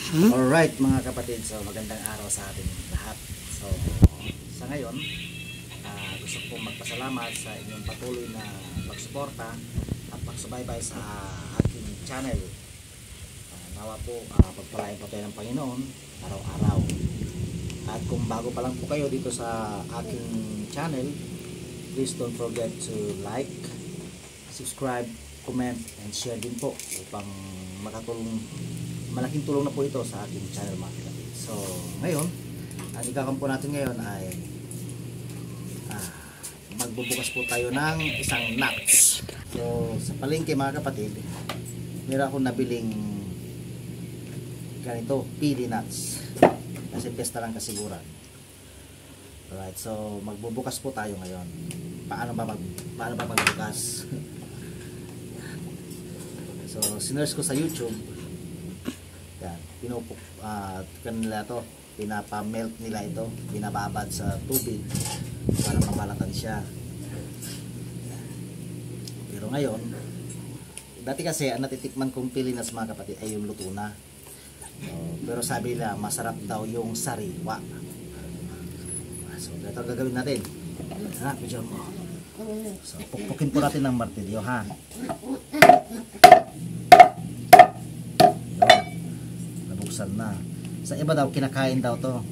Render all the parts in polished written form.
Alright mga kapatid, so magandang araw sa ating lahat. So sa ngayon, gusto ko magpasalamat sa inyong patuloy na pagsuporta at pagsubaybay sa aking channel. Nawa po pagpalain po tayo ng Panginoon araw-araw. At kung bago pa lang po kayo dito sa aking channel, please don't forget to like, subscribe, comment, and share din po upang malaking tulong na po ito sa aking channel mga kapatid. So ngayon, ang ikakampo natin ngayon ay magbubukas po tayo ng isang nuts. So sa palengke mga kapatid, meron akong nabiling ganito, pili nuts kasi pesta lang kasiguran. Alright, so magbubukas po tayo ngayon. Paano ba magbukas? So sinearch ko sa YouTube. Yan, kanila to, pinapa-melt nila ito, binababad sa tubig para mabalatan siya. Pero ngayon, dati kasi ang natitikman kong pilinas mga kapatid ay yung luto na. So, pero sabi nila masarap daw yung sariwa. So ito gagawin natin. Picture mo. So pukpukin po natin ng martilyo ha. Na. Sa iba daw kinakain daw to.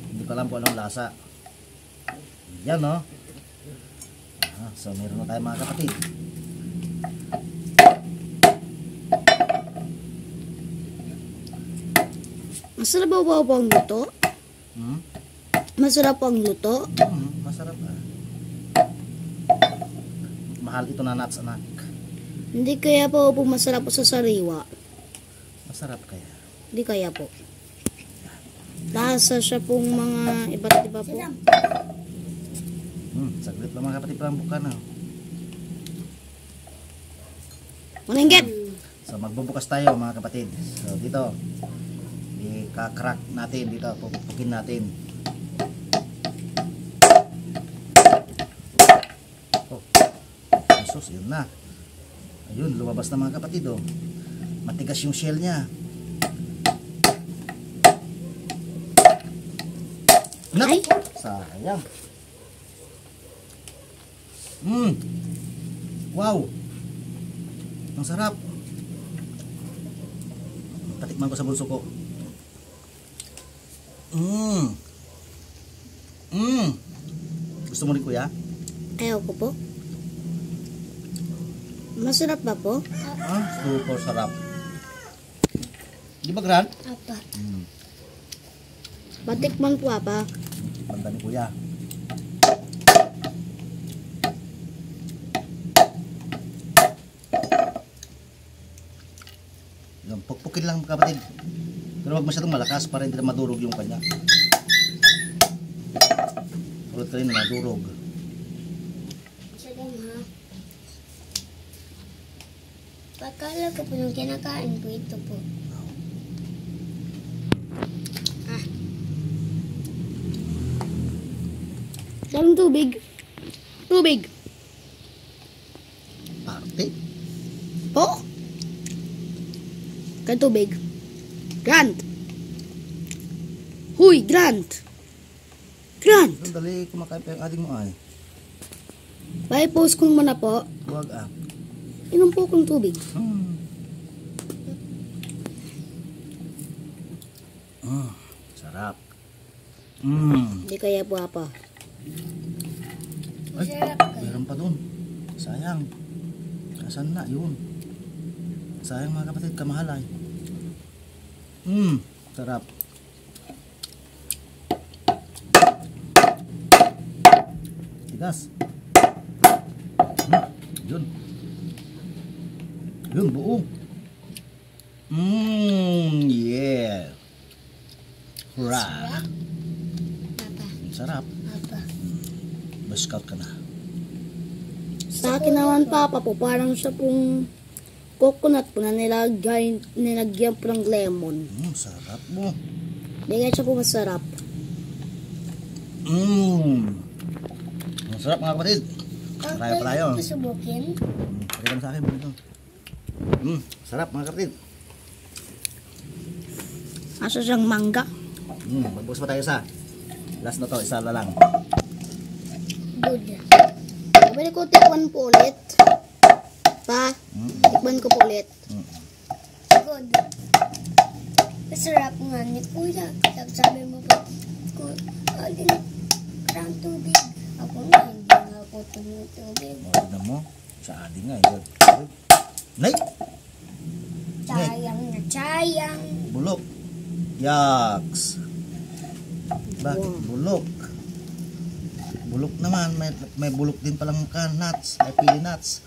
Hindi ko alam po anong lasa. Yan no. So meron na tayo mga kapatid. Masarap ba ang luto? Masarap ang luto? Masarap mahal ito na nuts anak. Hindi kaya po masarap sa sariwa. Masarap kaya? Hindi kaya po. Lasa siya pong mga iba't iba po. Saglit lang mga kapatid, parang buka na. Maningget! So magbubukas tayo mga kapatid. So dito, i-crack natin dito, pupukin natin. Jesus, yun na. Ayun, lumabas na mga kapatid oh. Matigas yung shell niya. Ay. Sayang. Wow. Ang sarap. Patikman ko sa bulso ko. Gusto mo rin kuya? Ayaw ko po. Masarap ba po? Super sarap. Di ba Gran? Apa. Patikman po apa. Banda ni kuya. Yung pukpukin lang kapatid. Pero wag masyadong malakas para hindi na madurog yung kanya. Ulit ka rin na madurog. Pakala ko po nung kinakain po ito po. Daming tubig. Tubig. Parte? Po? Kan tubig. Grant. Huy, Grant. Grant. Sandali, kumakain pa yung ating mo ay. Pa-post ko muna po. Huwag Inom po kong tubig. Sarap. Hindi kaya po apa. Ay, meron pa dun. Sayang. Asan na? Yun. Sayang mga kapatid, kamahalay. Sarap. Tigas. Yun. Yun, buo. Yeah. Hurrah. Sarap. Scout ka na. Sa akin naman papa po, parang siya pong coconut po na nilagyan po ng lemon. Sarap mo. Hindi kaya siya po masarap. Masarap mga kapatid. Marami pa tayo. Pasubukin? Pakita mo sa akin. Sarap mga kapatid. Asa siyang mangga. Magbukas pa tayo isa. Last na to, isa na lang. Good. Sabi ko, tikman po ulit. Pa, tikman ko po ulit. Good. Masarap nga ni Kuya. Sabi mo pa, alin, karang tubig. Ako nga, hindi nga ako tumutubig. Tignan mo. Sa ading nga. Nay! Sayang na sayang. Bulok. Yaks. Bakit bulok? Bulok naman. May bulok din palang nuts. Ay, pili nuts.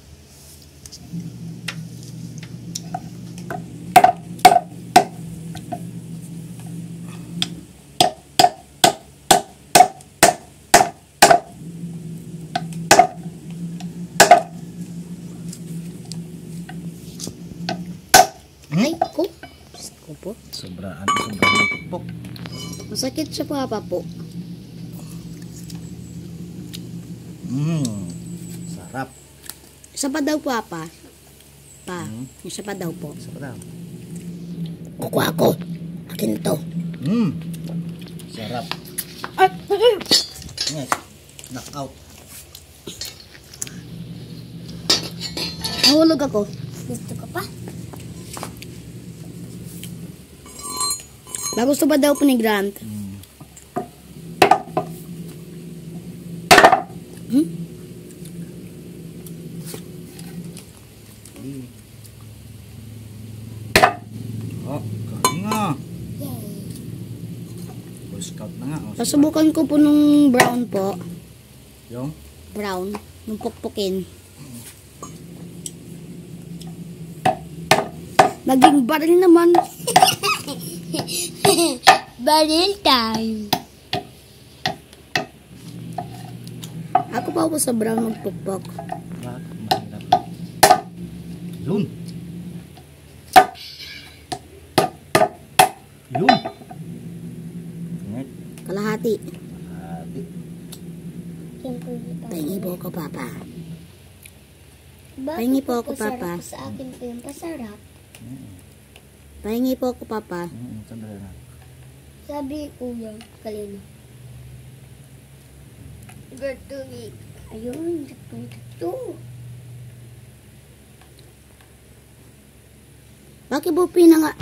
Ay, ko. Ko po. Sobrang pok. Masakit siya papa po. Sarap. Isa pa daw papa. Pa, isa pa daw po. Sarap. Kukuha ko. Akin to. Sarap. Ay! Yes. Knock out. Nahulog ako. Gusto ko pa? Gusto ba daw po ni Grant? Oh, kaya nga. Yay. Boy Scout na nga. Oh, Pasubukan ko po nung brown po. yung? Brown. Nung pukpukin. Naging baril naman. Baril time. Ako pa ako sa brown magpukpok. Bakit mahirap? Yun. Yun. Ingat. Kalahati. Hati. Pahingi po ako, papa. Bakit Pahingi po ako, pasarap Papa. Sa akin po yung pasarap. Pahingi po ako, papa. Sandali na. Sabi Kuya, kalina. Gertrude. Ayun, sakto. Bakit po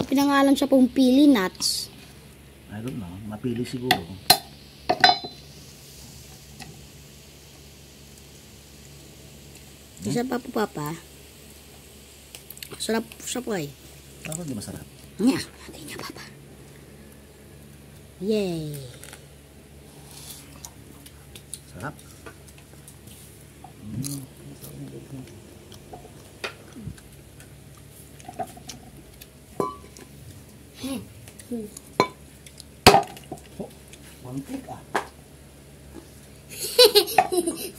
pinangalan siya pong pili nuts? I don't know. Mapili siguro. Isa pa po, papa. Sarap siya po eh. Bakit di masarap? Nya, natin niya, papa. Yay! Sarap. Oh, one click ah.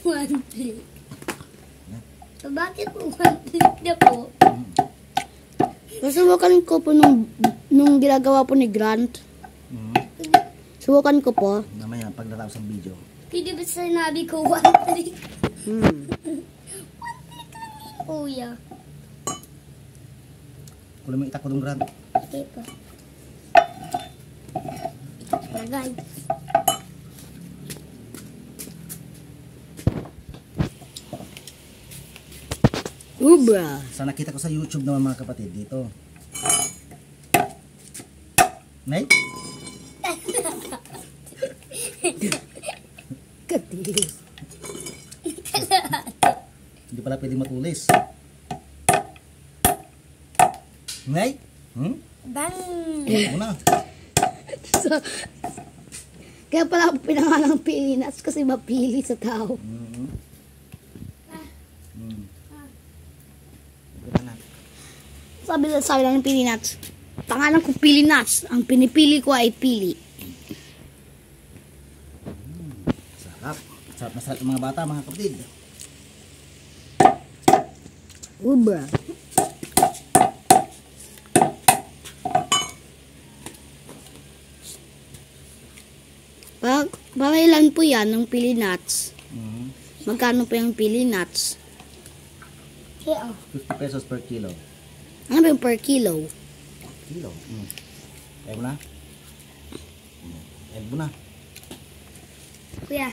One plate. So, bakit po one plate na po? Susubukan ko po nung ginagawa po ni Grant. Subukan ko po. Mamaya pag natapos ang video. Hindi ba sinabi ko one plate? Kuya. Kulang mo itak ko dong Grant. Okay po. Lagay. Ubra! Sa nakita ko sa YouTube naman mga kapatid dito. Nay? Katilis. Hindi pala pwede matulis. Nay? Bang! Muna. So, kaya pala ako pinangalang pili nuts kasi mapili sa tao. Sabi lang ng pili nuts. Pangalan ko pili nuts. Ang pinipili ko ay pili. Sarap. Sarap na sarap ng mga bata mga kapatid. Ubra! Pakailan po yan ng pili nuts? Magkano po yung pili nuts? Kaya, 50 pesos per kilo. Ano ba yung per kilo? Kilo? Kaya mo na? End mo na. Kuya.